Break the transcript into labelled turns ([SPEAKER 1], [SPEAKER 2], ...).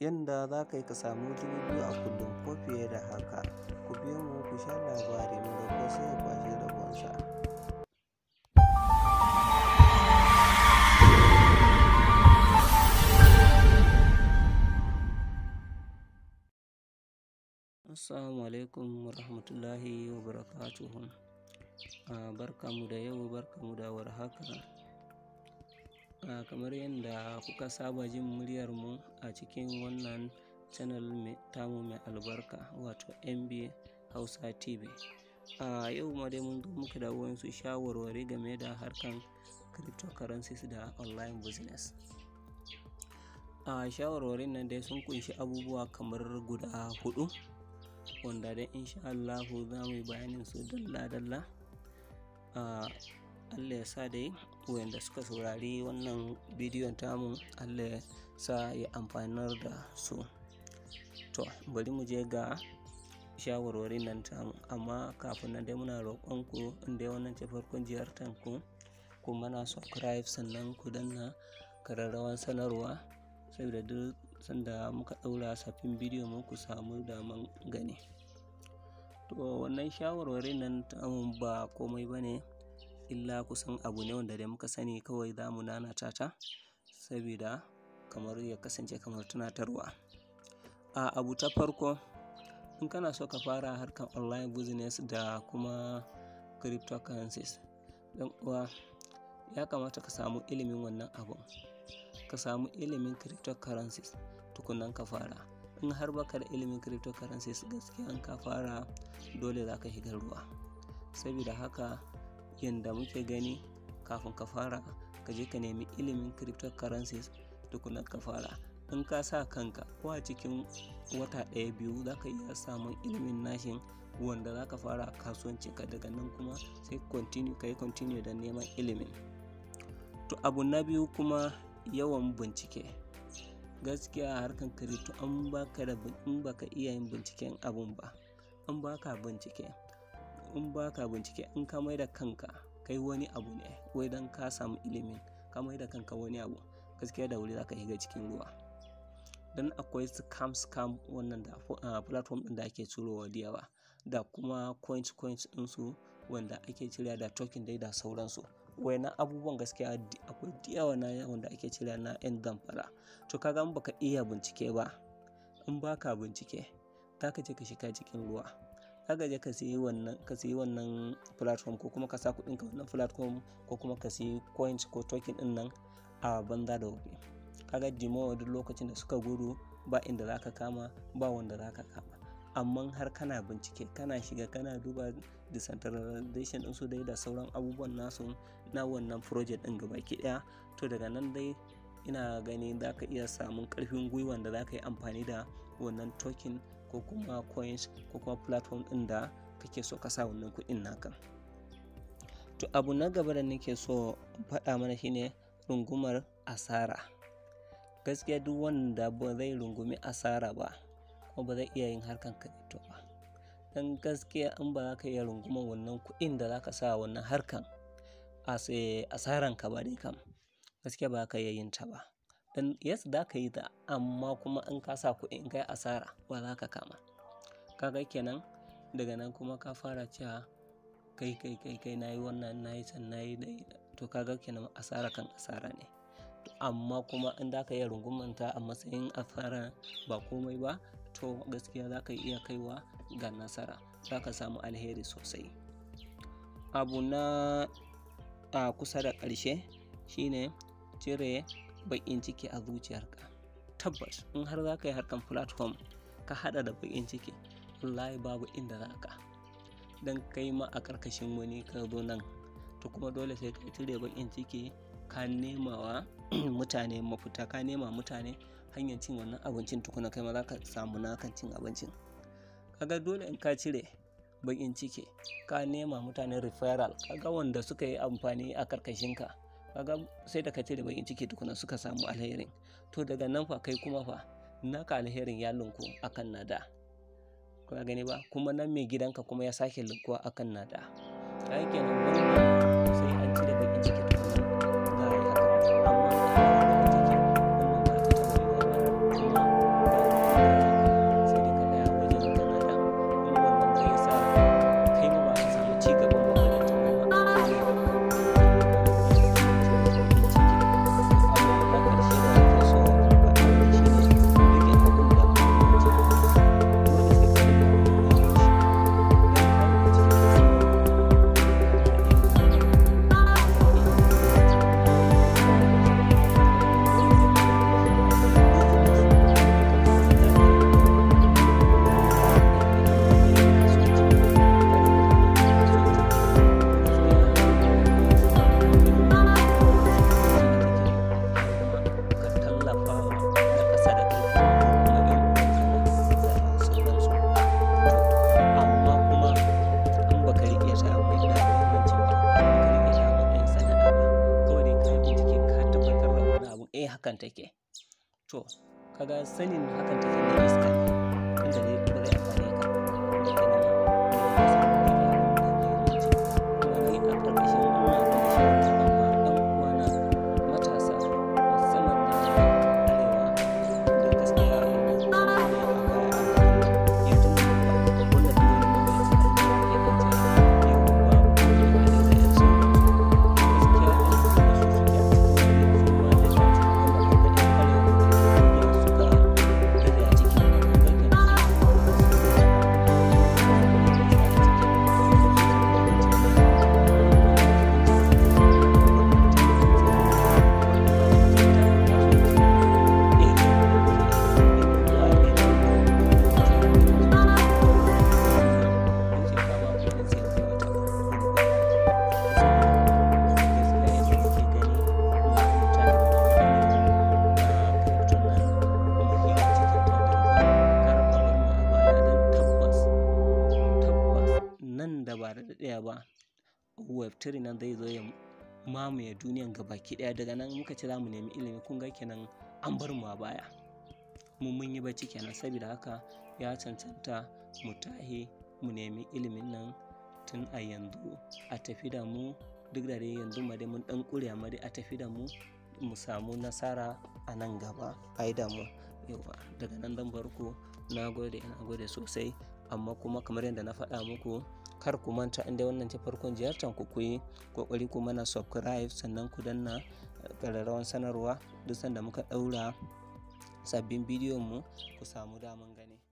[SPEAKER 1] yanda za ka yi ka samu 2000 a kullum ko fiye da haka. Ku biyo mu ku sha labari, mai rabo sai ya kwashi rabonsa. Assalamu alaikum warahmatullahi wabarakatuhu. Barkamu da yau, barkamu da warhaka. Kamar yadda kuka saba jin muryarmu a cikin wannan channel tamu mai albarka, wato MB Hausa TV. Yau ma dai mun zo muku da wasu shawarwari game da harkan cryptocurrencies da online business. Shawarwarin nan dai sun kunshi abubuwa kamar guda 4, wanda dai insha Allahu za mu yi bayanin su dalla-dalla. Allah ya sa dai wanda suka saurari wannan bidiyon tamu, Allah ya sa ya amfanar da su. To bari mu je ga shawarwarin nan tamu, amma kafin nan dai muna roƙon ku, inda wannan ce farkon ziyartar ku, ku mana subscribe sannan ku danna ƙararrawan sanarwa, saboda duk sanda muka ɗaura sabbin bidiyo mu ku samu daman gani. To wannan shawarwarin nan tamu ba komai bane illa kusan abu ne wanda dai muka sani, kawai za mu nanata ta saboda kamar ya kasance kamar tunatarwa. Abu ta farko, in kana so ka fara harkar online business da kuma cryptocurrencies, dan uwa ya kamata ka samu ilimin wannan abun, ka samu ilimin cryptocurrencies tukunan ka fara. In har baka da ilimin cryptocurrencies, gaskiya in ka fara dole za ka shiga ruwa. Saboda haka yanda muke gani, kafin ka fara ka je ka nemi ilimin cryptocurrencies tukunan ka fara. In ka sa kanka ko a cikin wata 1-2 za ka iya samun ilimin nashin, wanda za ka fara kasuwanci ka. Daga nan kuma sai ka yi continue da neman ilimin. To abu na biyu kuma, yawan bincike. Gaskiya harkan crypto in baka iya yin binciken abun ba, in baka bincike, in ka mai da kanka kai wani abu ne, wai dan ka samu ilimin ka mai da kanka wani abu, gaskiya da wuri zaka shiga cikin ruwa. Dan akwai scam wannan da platform din da ake turowa da yawa, da kuma coins ɗinsu wanda ake cire da token dai da sauransu. Wayannan abubuwan gaskiya akwai diyawa na wanda ake cire na yan damfara. To kaga in baka iya bincike ba, in baka bincike, zaka je ka shiga cikin ruwa. Zaka je ka siyi wannan platform, ko kuma ka sa kuɗin ka wannan platform, ko kuma ka siyi coins ko token din nan a banza da wofi. Kaga dimo duk lokacin da suka gudu, ba inda zaka kama, ba wanda zaka kama. Amma har kana bincike, kana shiga kana duba decentralization din su dai da sauran abubuwan nasu na wannan project din gabaki daya, to daga nan dai ina gani zaka iya samun karfin gwiwan da zaka yi amfani da wannan token ko kuma coins ko kuma platform din da kake so ka sa wannan kuɗin naka. To abu na gaba da nake so faɗa mana shine rungumar asara. Gaskiya duk wanda ba zai rungumi asara ba, kuma ba zai iya yin harkan crypto ba. Dan gaskiya in ba za ka iya runguman wannan kuɗin da za ka sa wannan harkan asaran ka ba dai kam, gaskiya ba ka iya yin ta ba. Dan yes za ka yi ta, amma kuma in ka sa kuɗi in kai asara, ba za ka kama. Kaga kenan daga nan kuma ka fara cewa kai nayi wannan nayi can nayi dai, to kaga kenan asara kan asara ne. Amma kuma in za ka iya rungumanta a matsayin asara ba komai ba, to gaskiya za ka iya kaiwa ga nasara, za ka samu alheri sosai. Abu na kusa da ƙarshe shine cire baƙin ciki a zuciyarka. Tabbas in har za ka yi harkan platform ka haɗa da baƙin ciki, wallahi babu inda za ka. Dan kai ma a ƙarƙashin wani ka zo nan, to kuma dole sai ka cire baƙin ciki, ka nema wa mutane mafita, ka nema mutane hanyar cin wannan abincin, tukuna kai ma za ka samu nakan cin abincin. Kaga dole in ka cire baƙin ciki, ka nema mutane referral, kaga wanda suka yi amfani a karkashinka, kaga sai da ka cire baƙin ciki tukuna suka samu alherin. To daga nan fa kai kuma fa naka alherin ya linku akan nada, ka gani ba, kuma nan mai gidanka kuma ya sake linkuwa akan nada. Kai kenan wannan sai an cire baƙin ciki tukuna za a yi haka. Amma da baƙin ciki wannan ba ta taɓa yiwuwa ba, kuma To kaga sanin hakan take ne iska ne inda ne ba zai amfane ka da ke nan kuma ni a ƙarƙashin wannan abin da shi ne ban ba ɗan uwana matasa musamman na arewa da gaskiya yanzu da wani mai da ba da daɗaya ba web3 nan zai zo ya mamaye duniyan gabaki ɗaya. Daga nan muka ce za mu nemi ilimi kun ga kenan an bar mu a baya, mun yi bacci kenan. Saboda haka ya cancanta mu tahi mu nemi ilimin nan tun a yanzu, a tafi da mu duk da dai yanzu ma dai mun ɗan ƙure amma dai a tafi da mu mu samu nasara a nan gaba. Ai da mu yawa daga nan dan barko. Na gode sosai, amma kuma kamar yadda na faɗa muku kar ku manta inda wannan ce farkon ziyartar ku yi kokari ku mana subscribe, sannan ku danna ƙararrawan sanarwa duk sanda muka ɗaura sabbin bidiyon mu ku samu daman gani.